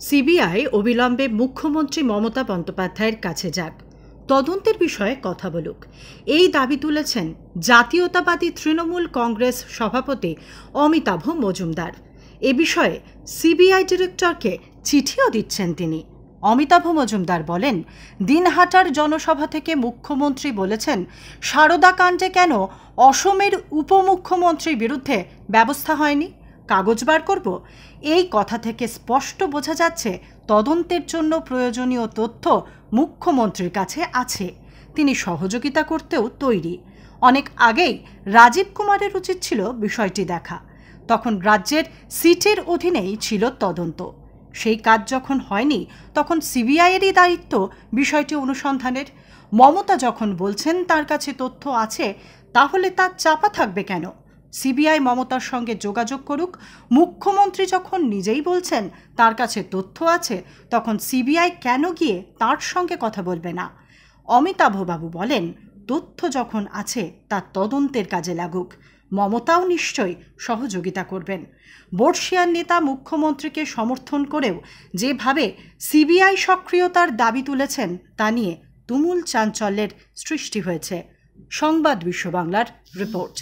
CBI অবিলম্বে মুখ্যমন্ত্রী মমতা বন্দ্যোপাধ্যায়ের কাছে যাক, তদন্তের বিষয়ে কথা বলুক, এই দাবি তুলেছেন জাতীয়তাবাদী তৃণমূল কংগ্রেস সভাপতি অমিতাভ মজুমদার। এ বিষয়ে সিবিআই ডিরেক্টরকে চিঠিও দিচ্ছেন তিনি। অমিতাভ মজুমদার বলেন, দিনহাটার জনসভা থেকে মুখ্যমন্ত্রী বলেছেন সারদা কাণ্ডে কেন অসমের উপমুখ্যমন্ত্রীর বিরুদ্ধে ব্যবস্থা হয়নি, কাগজ বার করব। এই কথা থেকে স্পষ্ট বোঝা যাচ্ছে তদন্তের জন্য প্রয়োজনীয় তথ্য মুখ্যমন্ত্রীর কাছে আছে, তিনি সহযোগিতা করতেও তৈরি। অনেক আগেই রাজীব কুমারের উচিত ছিল বিষয়টি দেখা, তখন রাজ্যের সিটের অধীনেই ছিল তদন্ত। সেই কাজ যখন হয়নি তখন সিবিআইয়েরই দায়িত্ব বিষয়টি অনুসন্ধানের। মমতা যখন বলছেন তার কাছে তথ্য আছে, তাহলে তা চাপা থাকবে কেন? সিবিআই মমতার সঙ্গে যোগাযোগ করুক। মুখ্যমন্ত্রী যখন নিজেই বলছেন তার কাছে তথ্য আছে, তখন সিবিআই কেন গিয়ে তার সঙ্গে কথা বলবে না? অমিতাভবাবু বলেন, তথ্য যখন আছে তা তদন্তের কাজে লাগুক, মমতাও নিশ্চয়ই সহযোগিতা করবেন। বর্ষিয়ান নেতা মুখ্যমন্ত্রীকে সমর্থন করেও যেভাবে সিবিআই সক্রিয়তার দাবি তুলেছেন তা নিয়ে তুমুল চাঞ্চল্যের সৃষ্টি হয়েছে। সংবাদ বিশ্ব বাংলার রিপোর্ট।